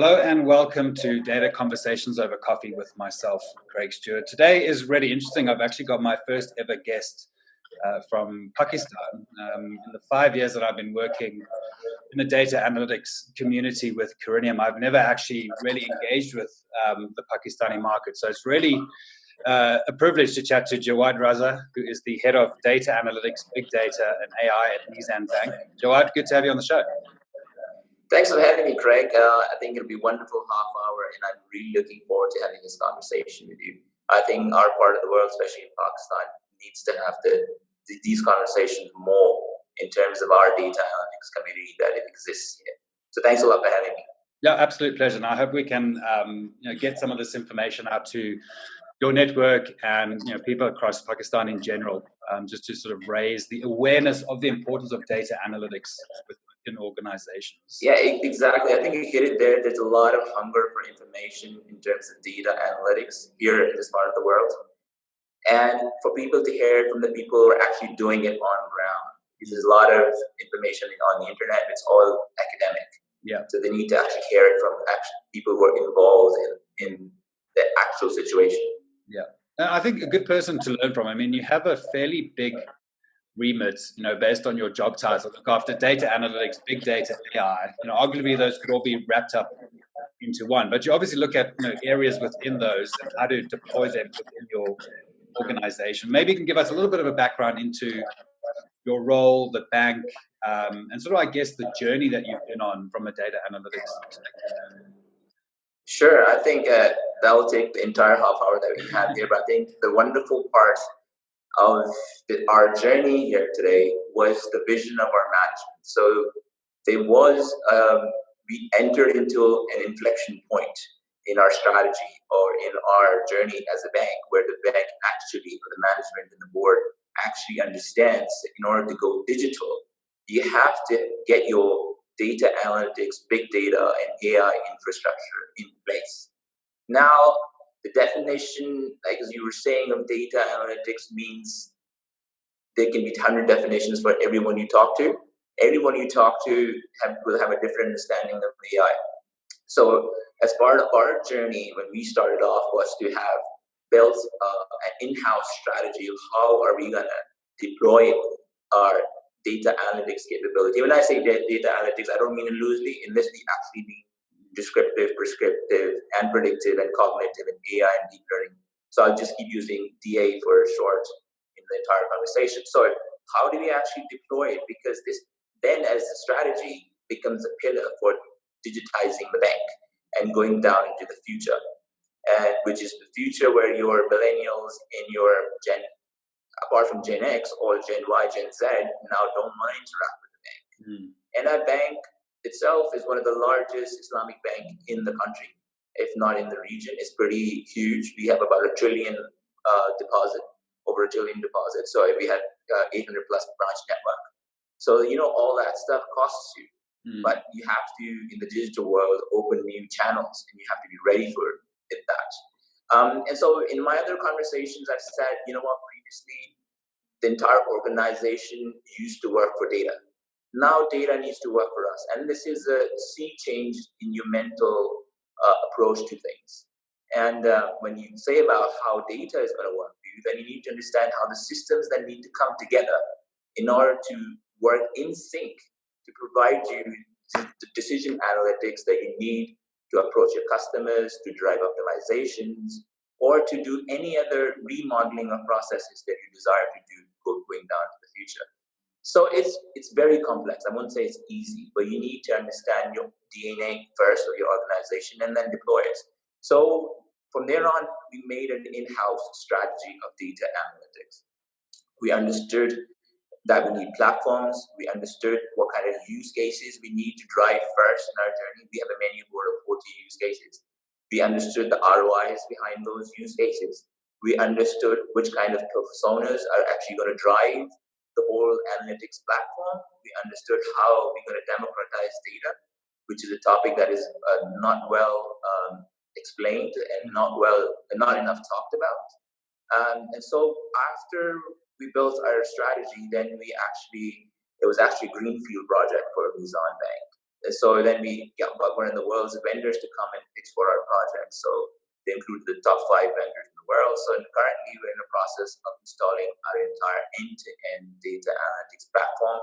Hello and welcome to Data Conversations Over Coffee with myself, Craig Stewart. Today is really interesting. I've actually got my first ever guest from Pakistan. In the 5 years that I've been working in the data analytics community with Carinium, I've never actually really engaged with the Pakistani market. So it's really a privilege to chat to Jawad Raza, who is the head of data analytics, big data and AI at Meezan Bank. Jawad, good to have you on the show. Thanks for having me, Craig. I think it'll be a wonderful half hour, and I'm really looking forward to having this conversation with you. I think our part of the world, especially in Pakistan, needs to have these conversations more in terms of our data analytics community that it exists here. So thanks a lot for having me. Yeah, absolute pleasure. And I hope we can get some of this information out to your network and people across Pakistan in general, just to sort of raise the awareness of the importance of data analytics within organizations. Yeah, exactly. I think you hit it there. There's a lot of hunger for information in terms of data analytics here in this part of the world. And for people to hear it from the people who are actually doing it on ground. Because there's a lot of information on the internet, it's all academic. Yeah. So they need to actually hear it from people who are involved in the actual situation. Yeah. And I think a good person to learn from. I mean, you have a fairly big remit, based on your job title. Look after data analytics, big data, AI. Arguably those could all be wrapped up into one. But you obviously look at areas within those and how to deploy them within your organization. Maybe you can give us a little bit of a background into your role, the bank, and sort of, I guess, the journey that you've been on from a data analytics perspective. Sure. I think that will take the entire half hour that we have here. But I think the wonderful part of our journey here today was the vision of our management. So we entered into an inflection point in our strategy or in our journey as a bank, where the bank actually, or the management and the board actually understands that in order to go digital, you have to get your data analytics, big data, and AI infrastructure in place. Now, the definition, like as you were saying, of data analytics means there can be 100 definitions for everyone you talk to. Everyone you talk to will have a different understanding of AI. So as part of our journey, when we started off, was to have built an in-house strategy of how are we going to deploy our data analytics capability. When I say data analytics, I don't mean it loosely. In this, we actually mean descriptive, prescriptive, and predictive, and cognitive, and AI and deep learning. So I'll just keep using DA for short in the entire conversation. So how do we actually deploy it? Because this then, as a strategy, becomes a pillar for digitizing the bank and going down into the future, and which is the future where your millennials in your apart from Gen X, or Gen Y, Gen Z, now don't want to interact with the bank. And our bank itself is one of the largest Islamic bank in the country, if not in the region. It's pretty huge. We have about $1 trillion deposit, over $1 trillion deposit. So we had 800 plus branch network. So, all that stuff costs you. But you have to, in the digital world, open new channels, and you have to be ready for that. And so in my other conversations, I've said, previously, the entire organization used to work for data. Now data needs to work for us. And this is a sea change in your mental approach to things. And when you say about how data is going to work for you, then you need to understand how the systems that need to come together in order to work in sync to provide you the decision analytics that you need to approach your customers, to drive optimizations, or to do any other remodeling of processes that you desire to do going down to the future. So it's very complex. I won't say it's easy, but you need to understand your DNA first of your organization and then deploy it. So from there on, we made an in-house strategy of data analytics. We understood that we need platforms. We understood what kind of use cases we need to drive first in our journey. We have a menu board of 40 use cases. We understood the ROIs behind those use cases. We understood which kind of personas are actually going to drive the whole analytics platform. We understood how we're going to democratize data, which is a topic that is not well explained and not enough talked about. And so after we built our strategy, then it was actually a greenfield project for Meezan Bank. So then we got one of the world's vendors to come and pitch for our project. So they include the top 5 vendors in the world. So currently we're in the process of installing our entire end-to-end data analytics platform.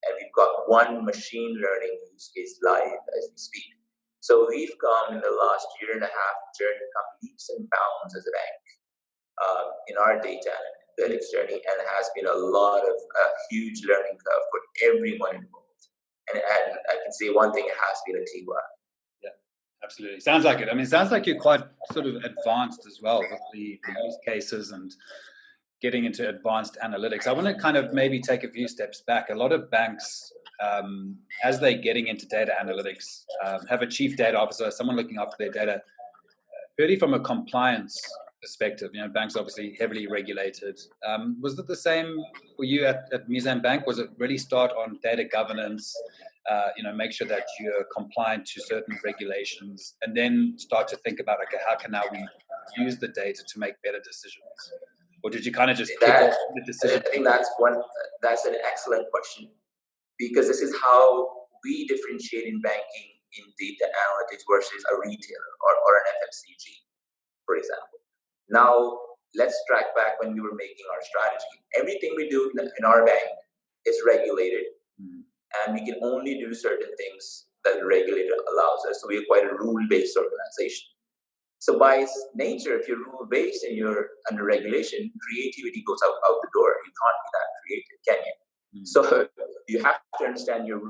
And we've got one machine learning use case live as we speak. So we've come in the last year and a half journey, come leaps and bounds as a bank in our data analytics journey, and it has been a lot of huge learning curve for everyone involved. And I can say one thing, it has been a teamwork. Yeah, absolutely. Sounds like it. I mean, it sounds like you're quite sort of advanced as well with the use cases and getting into advanced analytics. I want to kind of maybe take a few steps back. A lot of banks, as they're getting into data analytics, have a chief data officer, someone looking after their data, purely from a compliance perspective. You know, banks obviously heavily regulated. Was it the same for you at Meezan Bank? Was it really start on data governance, make sure that you're compliant to certain regulations, and then start to think about, okay, how can now we use the data to make better decisions? Or did you kind of just kick off the decision? I think that's an excellent question, because this is how we differentiate in banking in data analytics versus a retailer or an FMCG, for example. Now, let's track back when we were making our strategy. Everything we do in our bank is regulated, and we can only do certain things that the regulator allows us. So we are quite a rule-based organization. So by nature, if you're rule-based and you're under regulation, creativity goes out the door. You can't be that creative, can you? So you have to understand your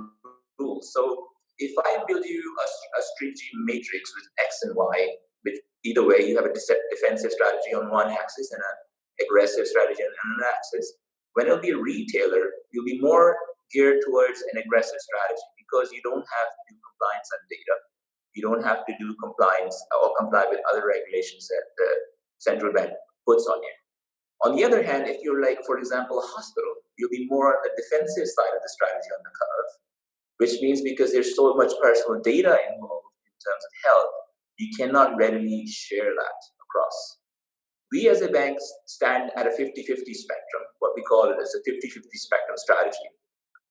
rules. So if I build you a stringy matrix with X and Y, which either way, you have a defensive strategy on one axis and an aggressive strategy on another axis. When it'll be a retailer, you'll be more geared towards an aggressive strategy, because you don't have to do compliance on data. You don't have to do compliance or comply with other regulations that the central bank puts on you. On the other hand, if you're like, for example, a hospital, you'll be more on the defensive side of the strategy on the curve, which means because there's so much personal data involved in terms of health, you cannot readily share that across. We as a bank stand at a 50-50 spectrum, what we call it as a 50-50 spectrum strategy,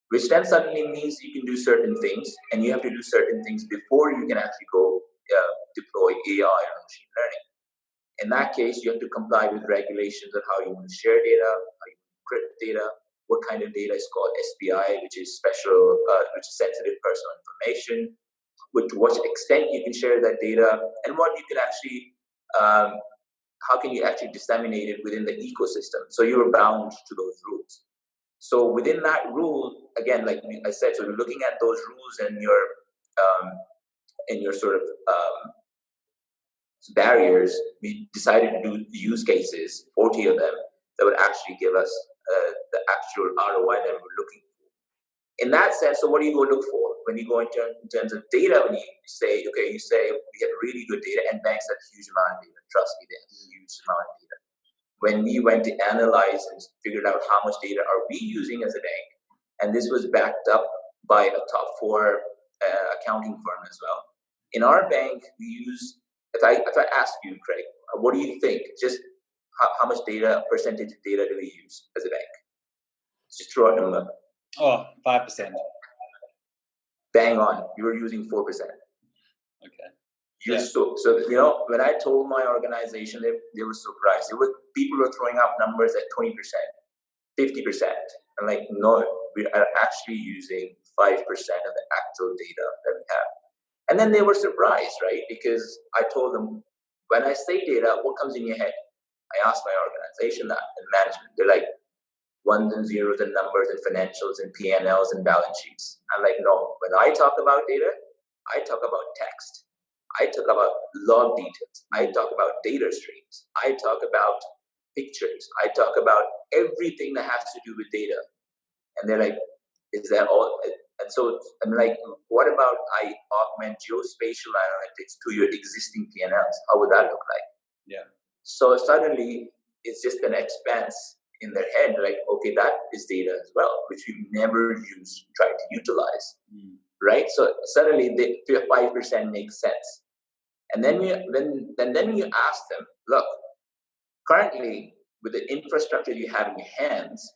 which then suddenly means you can do certain things, and you have to do certain things before you can actually go deploy AI or machine learning. In that case, you have to comply with regulations of how you want to share data, how you encrypt data, what kind of data is called SPI, which is which is sensitive personal information, to what extent you can share that data, and what you can actually, how can you actually disseminate it within the ecosystem. So you're bound to those rules. So within that rule, again, like I said, so we're looking at those rules and your sort of barriers. We decided to do use cases, 40 of them, that would actually give us the actual ROI that we're looking for. In that sense, so what do you go look for when you go in terms of data? When you say, okay, you say we have really good data, and banks have a huge amount of data. Trust me, they have a huge amount of data. When we went to analyze and figured out how much data are we using as a bank, and this was backed up by a top 4 accounting firm as well. In our bank, we use, if I ask you, Craig, what do you think? Just how much data, percentage of data do we use as a bank? Just throw out a number. Oh, 5%. Bang on. You were using 4%. Okay. So when I told my organization, they were surprised. People were throwing out numbers at 20%, 50%. I'm like, no, we are actually using 5% of the actual data that we have. And then they were surprised, right? Because I told them, when I say data, what comes in your head? I asked my organization that, and management. They're like, ones and zeros and numbers and financials and P&Ls and balance sheets. I'm like, no, when I talk about data, I talk about text. I talk about log details. I talk about data streams. I talk about pictures. I talk about everything that has to do with data. And they're like, is that all? And so I'm like, what about I augment geospatial analytics to your existing P&Ls? How would that look like? Yeah. So suddenly it's just an expanse in their head, like, okay, that is data as well, which we never used, tried to utilize, right? So suddenly the 5% makes sense. And then you ask them, look, currently with the infrastructure you have in your hands,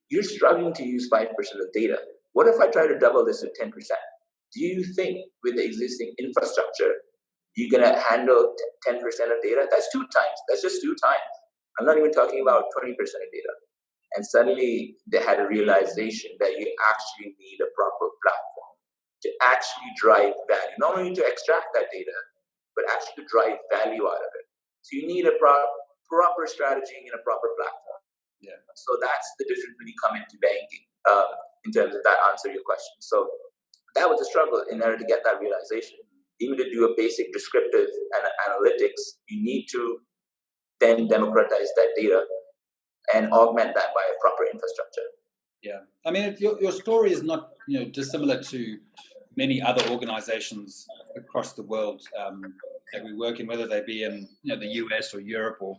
you're struggling to use 5% of data. What if I try to double this to 10%? do you think with the existing infrastructure, you're going to handle 10% of data? That's 2 times. That's just 2 times. I'm not even talking about 20% of data. And suddenly they had a realization that you actually need a proper platform to actually drive value, not only to extract that data, but actually to drive value out of it. So you need a proper strategy and a proper platform. Yeah. So that's the difference when you come into banking, in terms of that answer your question. So that was a struggle in order to get that realization. Even to do a basic descriptive analytics, you need to then democratize that data and augment that by a proper infrastructure. Yeah, I mean, your story is not dissimilar to many other organizations across the world that we work in, whether they be in the US or Europe or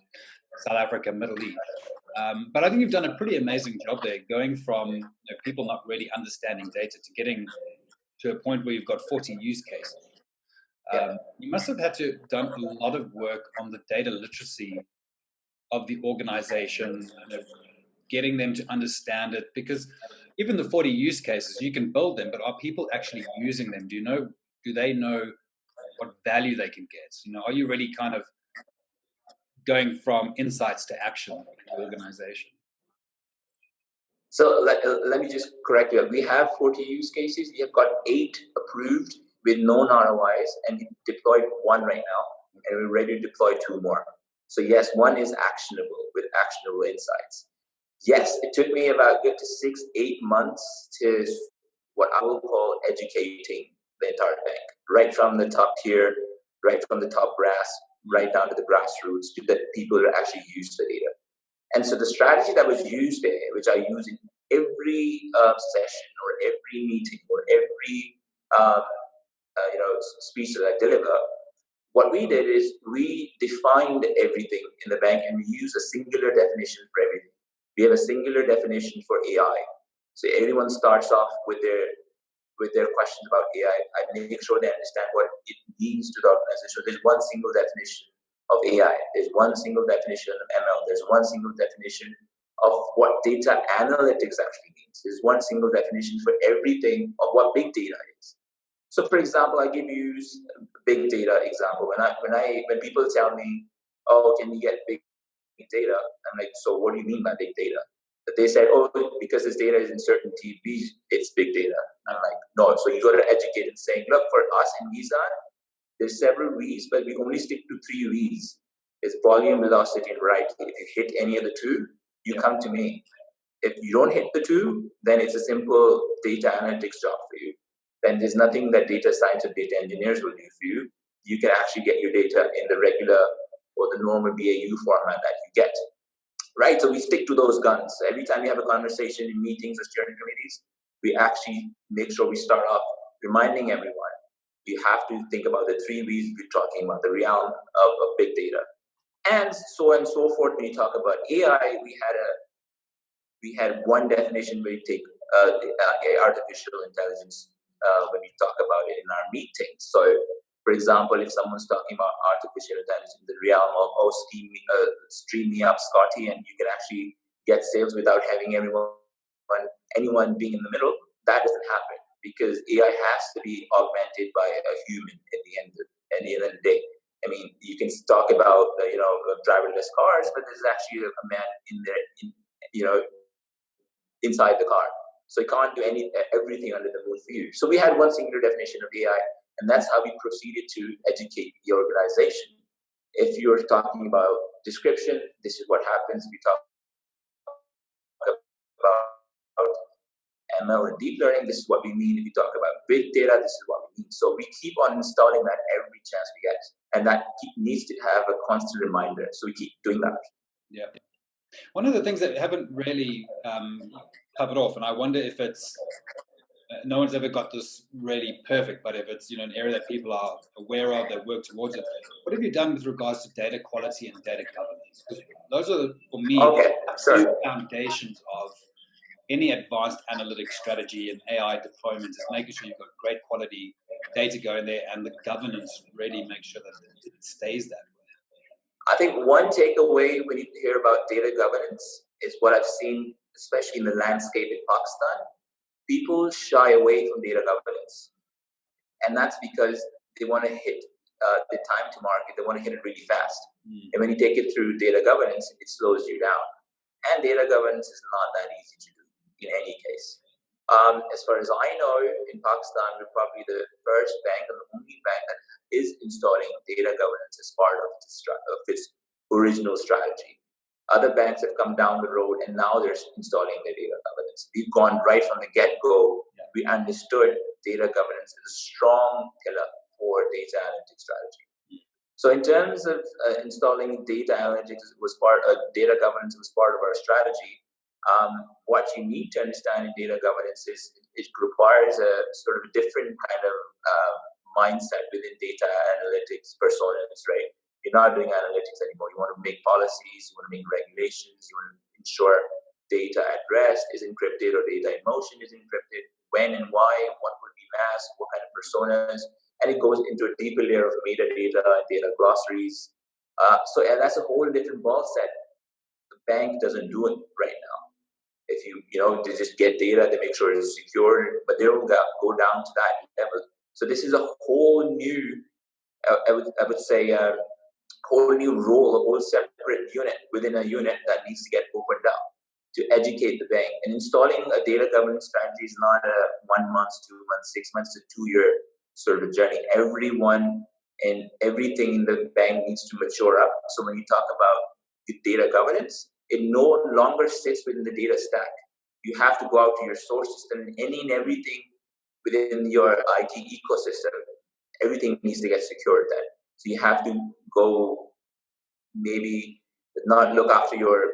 South Africa, Middle East. But I think you've done a pretty amazing job there, going from people not really understanding data to getting to a point where you've got 40 use cases. You must have had to done a lot of work on the data literacy of the organization, getting them to understand it, because even the 40 use cases, you can build them, but are people actually using them? Do they know what value they can get? Are you really kind of going from insights to action in the organization? So let me just correct you. We have 40 use cases. We have got 8 approved with known ROIs, and we deployed 1 right now, and we're ready to deploy 2 more. So yes, 1 is actionable with actionable insights. Yes, it took me about good to 6-8 months to what I will call educating the entire bank, right from the top tier, right from the top brass, right down to the grassroots, to the people that actually use the data. And so the strategy that was used there, which I use in every session or every meeting or every speech that I deliver, what we did is we defined everything in the bank, and we use a singular definition for everything. We have a singular definition for AI. So everyone starts off with their questions about AI. I make sure they understand what it means to the organization. There's one single definition of AI. There's one single definition of ML. There's one single definition of what data analytics actually means. There's one single definition for everything of what big data is. So, for example, I give you a big data example. When people tell me, "Oh, can you get big data?" I'm like, "So, what do you mean by big data?" But they said, "Oh, because this data is in certain TBs, it's big data." I'm like, "No." So you got to educate and saying, "Look, for us in Meezan, there's several V's, but we only stick to 3 V's. It's volume, velocity, and variety. If you hit any of the 2, you come to me. If you don't hit the 2, then it's a simple data analytics job for you. Then there's nothing that data science or data engineers will do for you. You can actually get your data in the regular or the normal BAU format that you get." Right? So we stick to those guns. Every time we have a conversation in meetings or steering committees, we actually make sure we start off reminding everyone, you have to think about the 3 V's we're talking about, the realm of big data. And so on and so forth. When you talk about AI, we had one definition where we take artificial intelligence when we talk about it in our meetings. So, for example, if someone's talking about artificial intelligence, the realm of, "Oh, stream me up, Scotty," and you can actually get sales without having anyone being in the middle, that doesn't happen, because AI has to be augmented by a human at the end of the day. I mean, you can talk about driverless cars, but there's actually a man in there, inside the car. So you can't do everything under the moon for you. So we had one singular definition of AI, and that's how we proceeded to educate the organization. If you're talking about description, this is what happens. We talk about ML and deep learning, this is what we mean. If we talk about big data, this is what we mean. So we keep on installing that every chance we get, and that needs to have a constant reminder. So we keep doing that. Yeah. One of the things that we haven't really covered off, and I wonder if it's no one's ever got this really perfect, but if it's an area that people are aware of, that work towards it, what have you done with regards to data quality and data governance? Because those are, for me, the foundations of any advanced analytics strategy and AI deployment, is making sure you've got great quality data going there, and the governance really makes sure that it stays that way. I think one takeaway when you hear about data governance is what I've seen, especially in the landscape in Pakistan. People shy away from data governance. And that's because they want to hit the time to market. They want to hit it really fast. And when you take it through data governance, it slows you down. And data governance is not that easy to do in any case. As far as I know, in Pakistan, we're probably the first bank and the only bank that is installing data governance as part of its original strategy. Other banks have come down the road and now they're installing their data governance. We've gone right from the get-go. We understood data governance as a strong pillar for data analytics strategy. So in terms of installing data analytics data governance was part of our strategy. What you need to understand in data governance is it requires a sort of a different kind of mindset within data analytics personas, right? You're not doing analytics anymore. You want to make policies, you want to make regulations, you want to ensure data at rest is encrypted or data in motion is encrypted, when and why, what will be masked, what kind of personas, and it goes into a deeper layer of metadata and data glossaries. And that's a whole different ball set. The bank doesn't do it right now. If they just get data, they make sure it's secure, but they don't go down to that level. So this is a whole new, I would say, whole new role, a whole separate unit within a unit that needs to get opened up to educate the bank. And installing a data governance strategy is not a 1 month, 2 months, 6 months to 2 year sort of journey. Everyone and everything in the bank needs to mature up. So when you talk about the data governance, it no longer sits within the data stack. You have to go out to your source system and any and everything within your IT ecosystem. Everything needs to get secured then. So you have to go maybe not look after your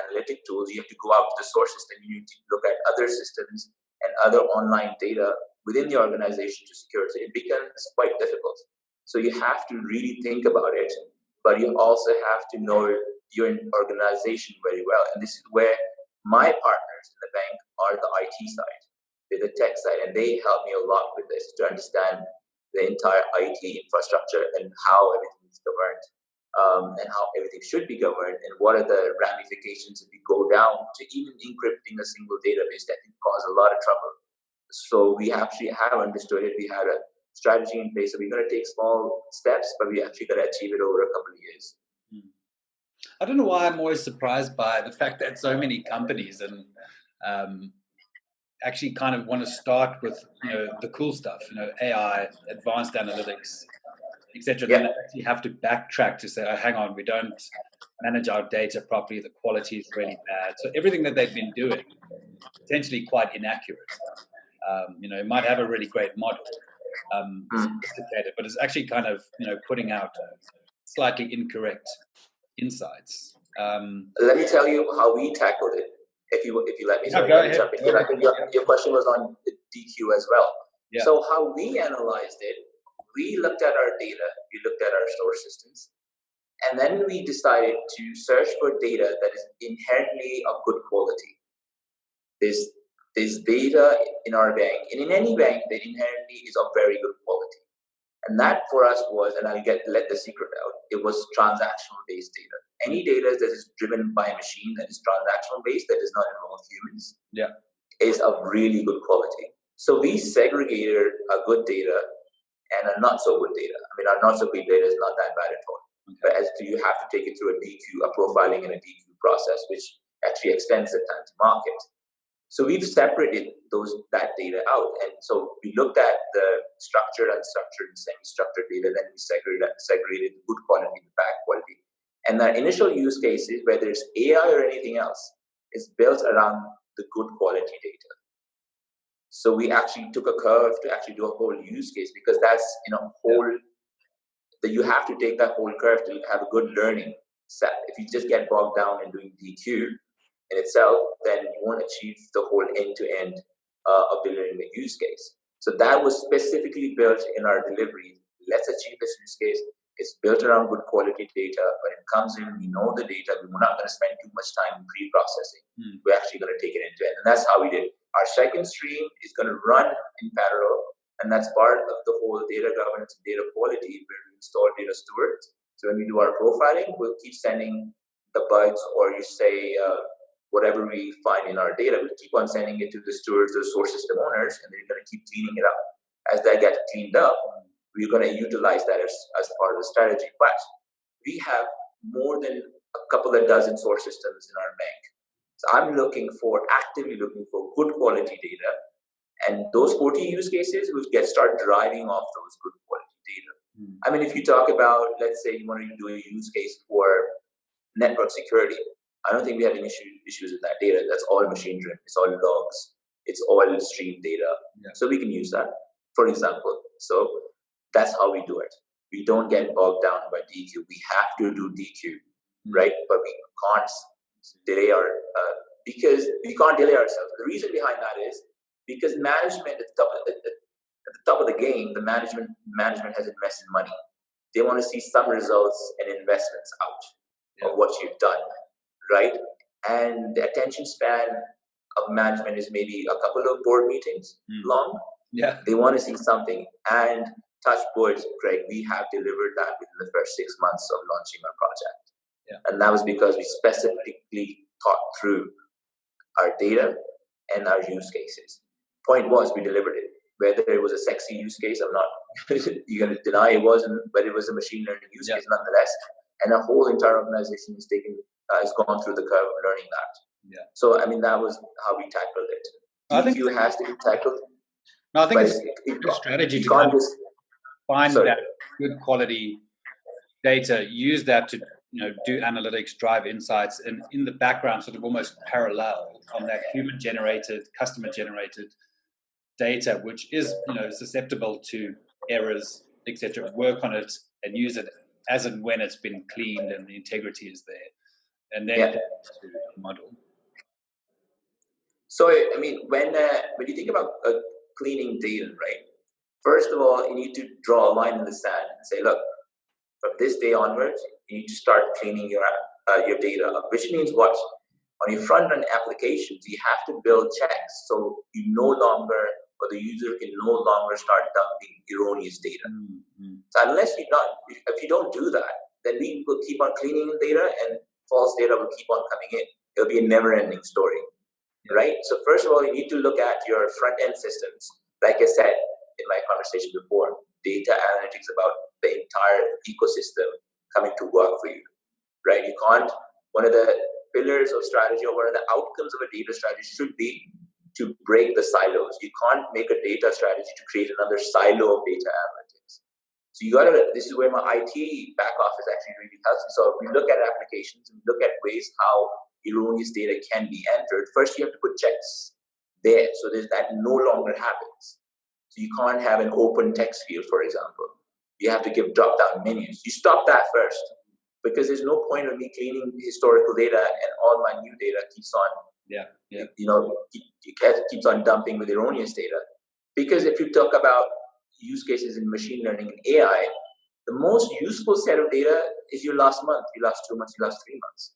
analytic tools. You have to go out to the source system. You need to look at other systems and other online data within the organization to secure it. So it becomes quite difficult. So you have to really think about it, but you also have to know your organization very well. And this is where my partners in the bank are the IT side, they're the tech side, and they help me a lot with this to understand the entire IT infrastructure and how everything is governed, and how everything should be governed, and what are the ramifications if we go down to even encrypting a single database that can cause a lot of trouble. So we actually have understood it. We had a strategy in place. So we're going to take small steps, but we actually going to achieve it over a couple of years. I don't know why I'm always surprised by the fact that so many companies and actually kind of want to start with the cool stuff, AI, advanced analytics, etc. Then they actually have to backtrack to say, oh, hang on, we don't manage our data properly. The quality is really bad. So everything that they've been doing potentially quite inaccurate. It might have a really great model, sophisticated, but it's actually kind of putting out slightly incorrect insights. Let me tell you how we tackled it. If you let me, go ahead. Jump in. I think your question was on DQ as well. Yeah. So how we analyzed it, we looked at our data, we looked at our source systems, and then we decided to search for data that is inherently of good quality. There's data in our bank, and in any bank that inherently is of very good quality. And that for us was, and I'll let the secret out, it was transactional based data. Any data that is driven by a machine that is transactional based, that does not involve humans, is of really good quality. So we segregated a good data and a not so good data. I mean, our not so good data is not that bad at all. Okay. But you have to take it through a profiling and a DQ process, which actually extends the time to market. So we've separated that data out. And so we looked at the structured, unstructured, and semi-structured data, then we segregated the good quality and the bad quality. And the initial use cases, whether it's AI or anything else, is built around the good quality data. So we actually took a curve to actually do a whole use case, because that's that you have to take that whole curve to have a good learning set. If you just get bogged down in doing DQ in itself, then you won't achieve the whole end-to-end of delivering the use case. So that was specifically built in our delivery. Let's achieve this use case. It's built around good quality data. When it comes in, we know the data. We're not going to spend too much time in pre-processing. We're actually going to take it end-to-end. And that's how we did. Our second stream is going to run in parallel. And that's part of the whole data governance and data quality, where we install data stewards. So when we do our profiling, we'll keep sending the bugs, or you say whatever we find in our data, we'll keep on sending it to the stewards, the source system owners, and they're going to keep cleaning it up. as that gets cleaned up, we're going to utilize that as part of the strategy. But we have more than a couple of dozen source systems in our bank. So I'm actively looking for good quality data, and those 40 use cases will start driving off those good quality data. I mean, if you talk about, let's say you want to do a use case for network security, I don't think we have any issues with that data. That's all machine driven. It's all logs. It's all stream data. Yeah. So we can use that, for example. So that's how we do it. We don't get bogged down by DQ. We have to do DQ, right? But we can't delay because we can't delay ourselves. The reason behind that is because management at the top of the game, the management has invested money. They want to see some results and investments out of what you've done, right? And the attention span of management is maybe a couple of board meetings long. Yeah. They want to see something. And touch wood, Greg, we have delivered that within the first 6 months of launching our project. Yeah. And that was because we specifically thought through our data and our use cases. Point was, we delivered it. Whether it was a sexy use case, I'm not you're going to deny it wasn't, but it was a machine learning use case nonetheless. And our whole entire organization has gone through the curve of learning that. Yeah. So, I mean, that was how we tackled it. DQ has to be tackled. No, I think it's a good strategy to kind of find that good quality data, use that to do analytics, drive insights, and in the background sort of almost parallel on that human-generated, customer-generated data, which is susceptible to errors, etc. Work on it and use it as and when it's been cleaned and the integrity is there, and then to model. So, I mean, when you think about cleaning data, right? First of all, you need to draw a line in the sand and say, look, from this day onwards, you need to start cleaning your data up, which means what? On your front-end applications, you have to build checks so the user can no longer start dumping erroneous data. So if you don't do that, then we will keep on cleaning the data and false data will keep on coming in. It'll be a never-ending story, right? So first of all, you need to look at your front-end systems. Like I said in my conversation before, data analytics about the entire ecosystem coming to work for you, right? You can't, one of the pillars of strategy or one of the outcomes of a data strategy should be to break the silos. You can't make a data strategy to create another silo of data analytics. So this is where my IT back office actually really helps. So if we look at applications and look at ways how erroneous data can be entered, first you have to put checks there so that no longer happens. So you can't have an open text field, for example. You have to give drop-down menus. You stop that first because there's no point of me cleaning historical data and all my new data keeps on keeps on dumping with erroneous data. Because if you talk about use cases in machine learning and AI, the most useful set of data is your last month, your last 2 months, your last 3 months.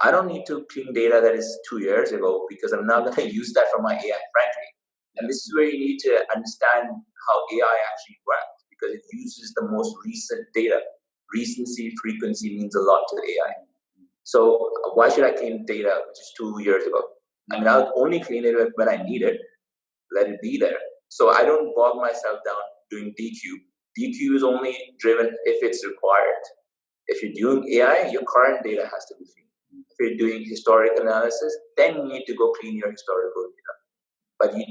I don't need to clean data that is 2 years ago because I'm not going to use that for my AI, frankly. And this is where you need to understand how AI actually works because it uses the most recent data. Recency, frequency means a lot to AI. So why should I clean data which is 2 years ago? I mean, I'll only clean it when I need it, let it be there. So I don't bog myself down doing DQ. DQ is only driven if it's required. If you're doing AI, your current data has to be clean. If you're doing historic analysis, then you need to go clean your historical data. But you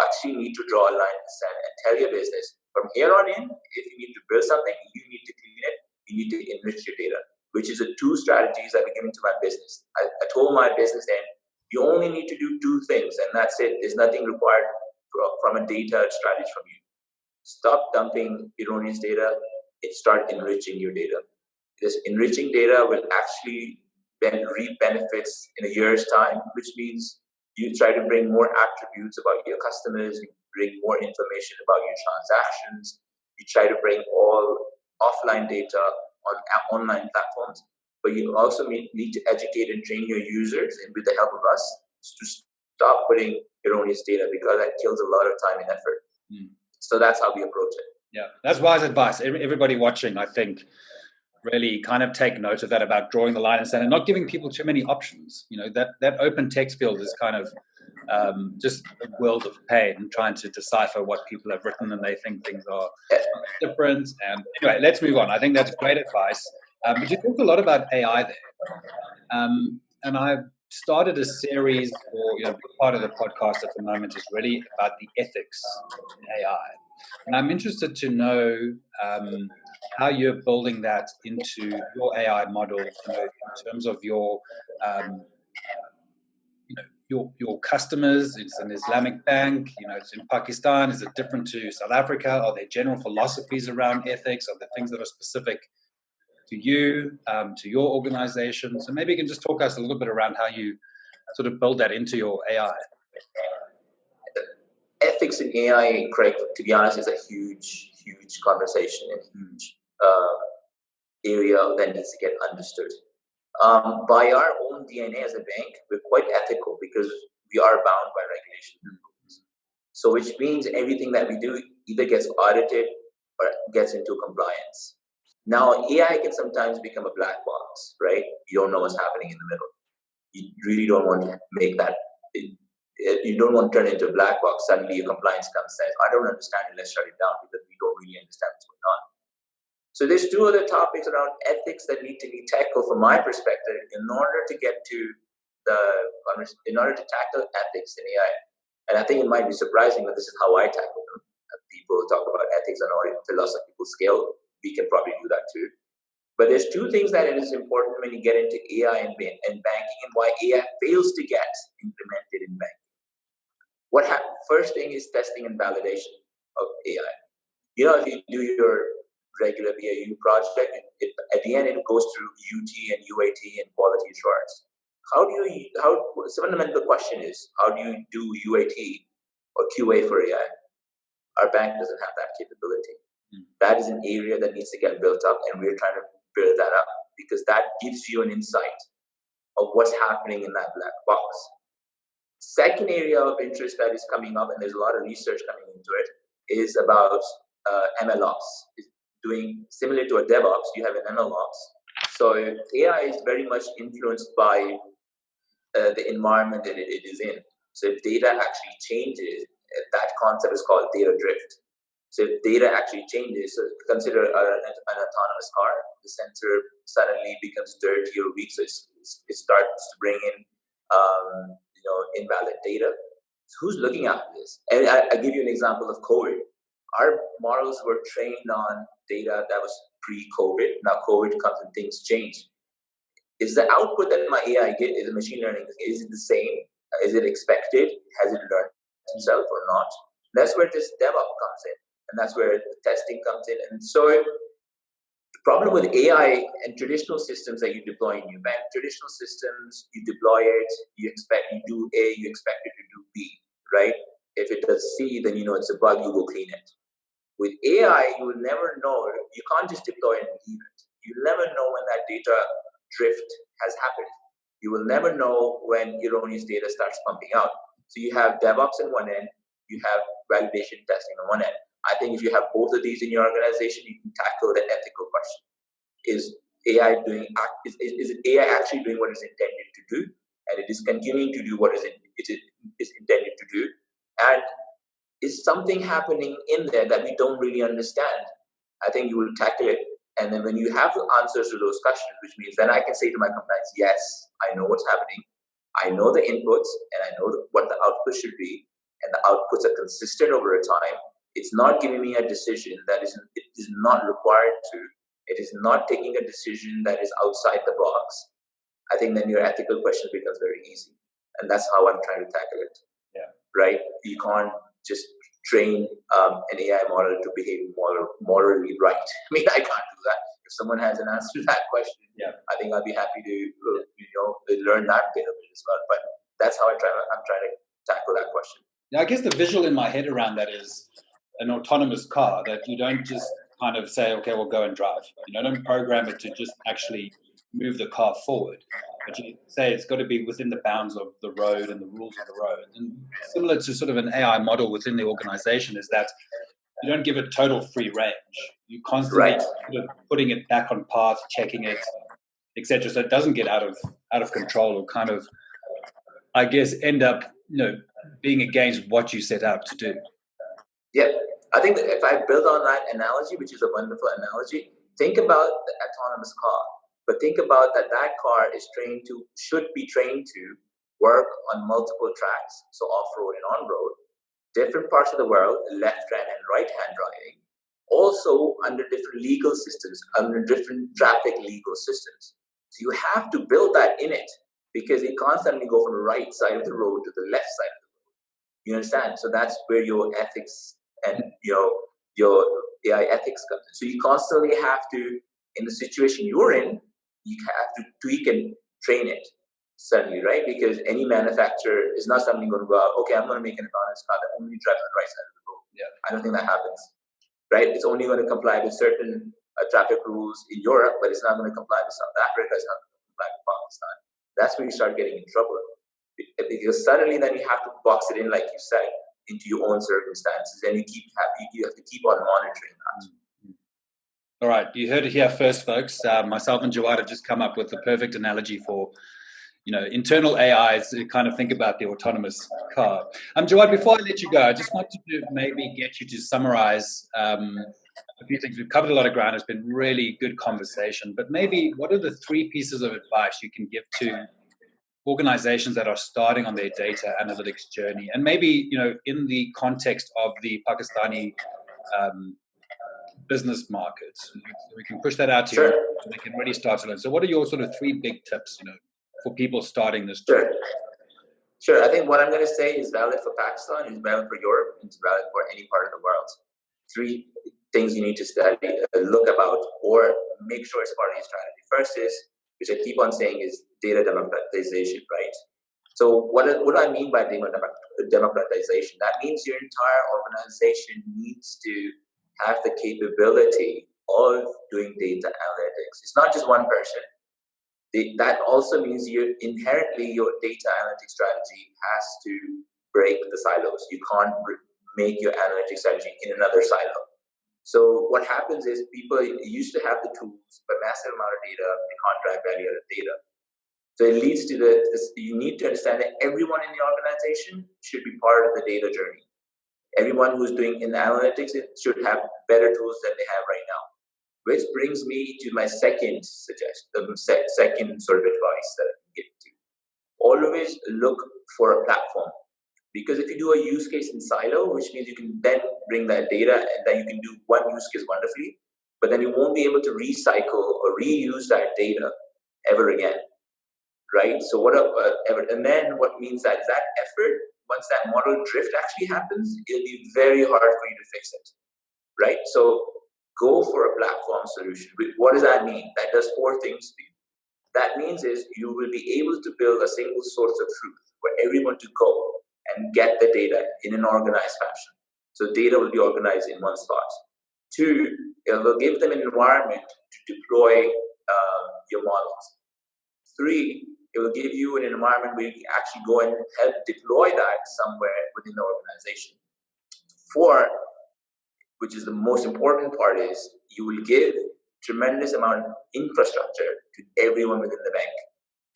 actually need to draw a line in the sand and tell your business, from here on in, if you need to build something, you need to clean it, you need to enrich your data, which is the 2 strategies I've been giving to my business. I told my business then, you only need to do 2 things, and that's it. There's nothing required from a data strategy from you. Stop dumping erroneous data and start enriching your data. This enriching data will actually then reap benefits in a year's time, which means you try to bring more attributes about your customers, you bring more information about your transactions, you try to bring all offline data on online platforms, but you also need to educate and train your users, and with the help of us, to stop putting erroneous data because that kills a lot of time and effort. So that's how we approach it. Yeah, that's wise advice. Everybody watching, I think, really kind of take note of that about drawing the line in the sand and not giving people too many options. That open text field is kind of just a world of pain trying to decipher what people have written, and they think things are different. And anyway, let's move on. I think that's great advice. But you talked a lot about AI there. And I've started a series, or big part of the podcast at the moment is really about the ethics in AI. And I'm interested to know how you're building that into your AI models, in terms of your your customers. It's an Islamic bank, it's in Pakistan. Is it different to South Africa? Are there general philosophies around ethics? Are there things that are specific to you, to your organization? So maybe you can just talk us a little bit around how you sort of build that into your AI. Ethics in AI, Craig, to be honest, is a huge conversation and huge area that needs to get understood. By our own DNA as a bank, we're quite ethical because we are bound by regulations and rules. So which means everything that we do either gets audited or gets into compliance. Now, AI can sometimes become a black box, right? You don't know what's happening in the middle. You really don't want to make that. You don't want to turn it into a black box. Suddenly, your compliance comes and says, "I don't understand it. Let's shut it down," because we don't really understand what's going on. So there's two other topics around ethics that need to be tackled from my perspective in order to tackle ethics in AI. And I think it might be surprising that this is how I tackle them. People talk about ethics on a philosophical scale. We can probably do that too. But there's two things that it is important when you get into AI and banking, and why AI fails to get implemented in banking. First thing is testing and validation of AI. If you do your regular BAU project, at the end it goes through UT and UAT and quality assurance. The fundamental question is, how do you do UAT or QA for AI? Our bank doesn't have that capability. That is an area that needs to get built up, and we're trying to build that up because that gives you an insight of what's happening in that black box. Second area of interest that is coming up, and there's a lot of research coming into it, is about MLOps. Doing similar to a DevOps, you have an MLOps. So AI is very much influenced by the environment that it is in. So if data actually changes, that concept is called data drift. So if data actually changes, so consider an autonomous car, the sensor suddenly becomes dirty or weak, so it starts to bring in invalid data. So who's looking at this? And I give you an example of COVID. Our models were trained on data that was pre-COVID. Now COVID comes and things change. Is the output that my AI get, is the machine learning, is it the same? Is it expected? Has it learned itself or not? That's where this DevOps comes in. And that's where the testing comes in. And so the problem with AI and traditional systems that you deploy in your bank, traditional systems, you deploy it, you do A, you expect it to do B, right? If it does C, then you know it's a bug, you go clean it. With AI, you will never know. You can't just deploy and leave it. You'll never know when that data drift has happened. You will never know when erroneous data starts pumping out. So you have DevOps on one end, you have validation testing on one end. I think if you have both of these in your organization, you can tackle the ethical question. Is AI actually doing what it's intended to do? And it is continuing to do what it is intended to do. And is something happening in there that we don't really understand? I think you will tackle it. And then when you have the answers to those questions, which means then I can say to my compliance, yes, I know what's happening. I know the inputs and I know what the output should be. And the outputs are consistent over a time. It's not giving me a decision that it is not required to. It is not taking a decision that is outside the box. I think then your ethical question becomes very easy. And that's how I'm trying to tackle it. Yeah. Right? You can't just train an AI model to behave morally right. I mean, I can't do that. If someone has an answer to that question, I think I'll be happy to learn that bit of it as well. But that's how I'm trying to tackle that question. Yeah, I guess the visual in my head around that is an autonomous car that you don't just kind of say, okay, we'll go and drive. You don't program it to just actually move the car forward. But you say it's got to be within the bounds of the road and the rules of the road. And similar to sort of an AI model within the organization is that you don't give it total free range. You constantly sort of putting it back on path, checking it, etc. So it doesn't get out of control or kind of, I guess, end up being against what you set out to do. Yeah, I think that if I build on that analogy, which is a wonderful analogy, think about the autonomous car. But think about that car should be trained to work on multiple tracks, so off-road and on-road, different parts of the world, left-hand and right-hand driving, also under different legal systems, under different traffic legal systems. So you have to build that in it, because you constantly go from the right side of the road to the left side of the road. You understand? So that's where your ethics and your AI ethics comes in. So you constantly have to, in the situation you're in, you have to tweak and train it suddenly, right? Because any manufacturer is not suddenly going to go out, okay, I'm going to make an autonomous car that only drives on the right side of the road. Yeah. I don't think that happens, right? It's only going to comply with certain traffic rules in Europe, but it's not going to comply with South Africa, it's not going to comply with Pakistan. That's when you start getting in trouble. Because suddenly then you have to box it in, like you said, into your own circumstances, and you have to keep on monitoring that. All right, you heard it here first, folks. Myself and Jawad have just come up with the perfect analogy for, internal AIs to kind of think about the autonomous car. Jawad, before I let you go, I just wanted to maybe get you to summarize a few things. We've covered a lot of ground. It's been really good conversation, but maybe what are the 3 pieces of advice you can give to organizations that are starting on their data analytics journey, and maybe in the context of the Pakistani business markets, so we can push that out to you so they can really start to learn. So what are your sort of 3 big tips for people starting this journey? Sure. I think what I'm going to say is valid for Pakistan, is valid for Europe, and it's valid for any part of the world. 3 things you need to study, look about, or make sure it's part of your strategy. First is, which I keep on saying, is data democratization, right? So what do I mean by democratization? That means your entire organization needs to have the capability of doing data analytics. It's not just one person. That also means inherently your data analytics strategy has to break the silos. You can't make your analytics strategy in another silo. So what happens is people used to have the tools, but massive amount of data, they can't drive value out of data. So it leads to you need to understand that everyone in the organization should be part of the data journey. Everyone who's doing in analytics should have better tools than they have right now. Which brings me to my second suggestion, second sort of advice that I can give to you. Always look for a platform. Because if you do a use case in silo, which means you can then bring that data and then you can do one use case wonderfully, but then you won't be able to recycle or reuse that data ever again, right? So and then what means that is that effort, once that model drift actually happens, it'll be very hard for you to fix it, right? So go for a platform solution. What does that mean? That does 4 things for you. That means is you will be able to build a single source of truth for everyone to go and get the data in an organized fashion. So data will be organized in one spot. 2, it will give them an environment to deploy your models. 3, it will give you an environment where you can actually go and help deploy that somewhere within the organization. 4, which is the most important part, is you will give tremendous amount of infrastructure to everyone within the bank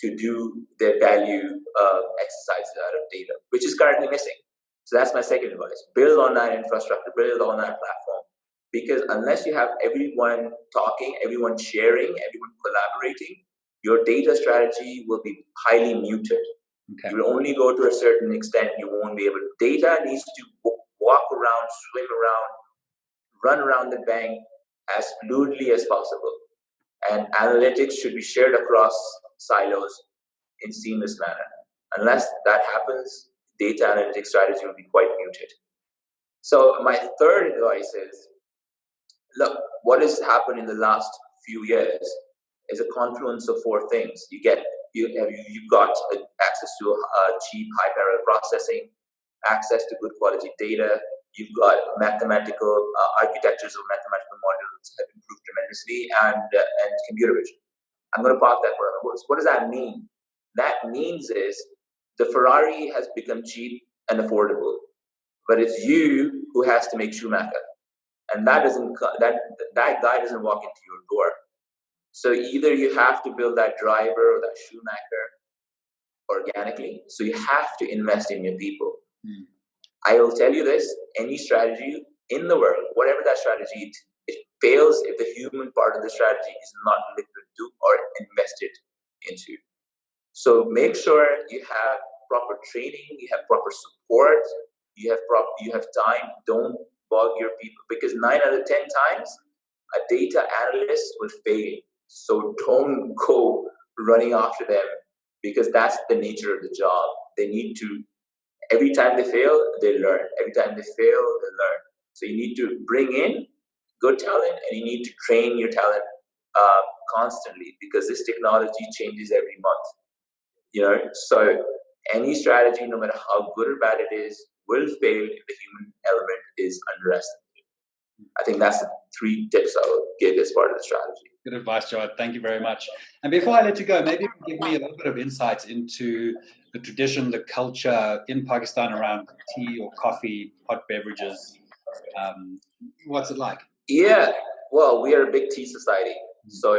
to do their value exercises out of data, which is currently missing. So that's my second advice. Build on that infrastructure, build on that platform. Because unless you have everyone talking, everyone sharing, everyone collaborating, your data strategy will be highly muted. Okay. You will only go to a certain extent. You won't be able to. Data needs to walk around, swim around, run around the bank as fluidly as possible. And analytics should be shared across silos in seamless manner. Unless that happens, data analytics strategy will be quite muted. So my third advice is, look, what has happened in the last few years is a confluence of 4 things. You've got access to cheap, high parallel processing, access to good quality data. You've got mathematical architectures of mathematical models have improved tremendously, and computer vision. I'm going to park that for a moment. What does that mean? That means is the Ferrari has become cheap and affordable, but it's you who has to make Schumacher, and that guy doesn't walk into your door. So either you have to build that driver or that Schumacher organically. So you have to invest in your people. I will tell you this, any strategy in the world, whatever that strategy, it fails if the human part of the strategy is not looked into or invested into. So make sure you have proper training, you have proper support, you have time. Don't bug your people, because 9 out of 10 times a data analyst will fail. So don't go running after them, because that's the nature of the job. They need to, every time they fail, they learn. Every time they fail, they learn. So you need to bring in good talent, and you need to train your talent constantly, because this technology changes every month. So any strategy, no matter how good or bad it is, will fail if the human element is underestimated. I think that's the 3 tips I would give as part of the strategy. Good advice, Jawad. Thank you very much. And before I let you go, maybe give me a little bit of insight into the tradition, the culture in Pakistan around tea or coffee, hot beverages. What's it like? Yeah, well, we are a big tea society, so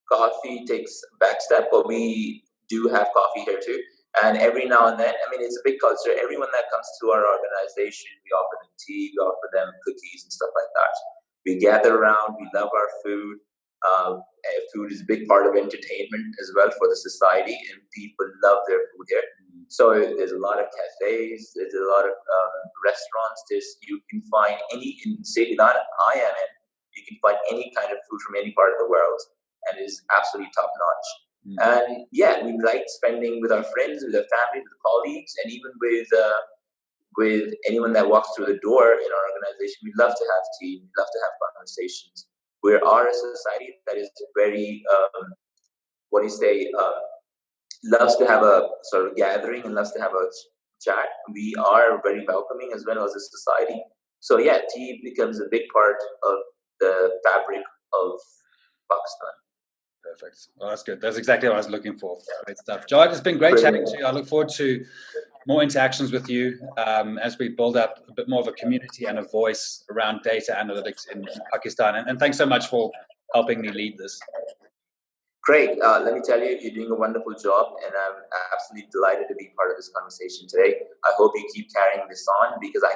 coffee takes a back step, but we do have coffee here too. And every now and then, I mean, it's a big culture. Everyone that comes to our organization, we offer them tea, we offer them cookies and stuff like that. We gather around, we love our food. Food is a big part of entertainment as well for the society, and people love their food here. So there's a lot of cafes, there's a lot of restaurants. You can find in city that I am in, you can find any kind of food from any part of the world, and it is absolutely top notch. And yeah, we like spending with our friends, with our family, with colleagues, and even with anyone that walks through the door in our organization. We love to have tea, we love to have conversations. We are a society that is very, loves to have a sort of gathering and loves to have a chat. We are very welcoming as well as a society. So yeah, tea becomes a big part of the fabric of Pakistan. Perfect. Well, that's good. That's exactly what I was looking for. Great stuff. Jawad, it's been great chatting to you. I look forward to more interactions with you as we build up a bit more of a community and a voice around data analytics in Pakistan. And thanks so much for helping me lead this. Craig, let me tell you, you're doing a wonderful job, and I'm absolutely delighted to be part of this conversation today. I hope you keep carrying this on, because I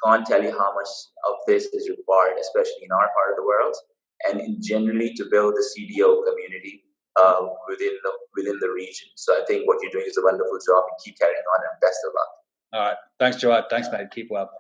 can't tell you how much of this is required, especially in our part of the world, and generally to build the CDO community within the region. So I think what you're doing is a wonderful job, and keep carrying on, and best of luck. All right. Thanks, Jawad. Thanks, mate. Keep well.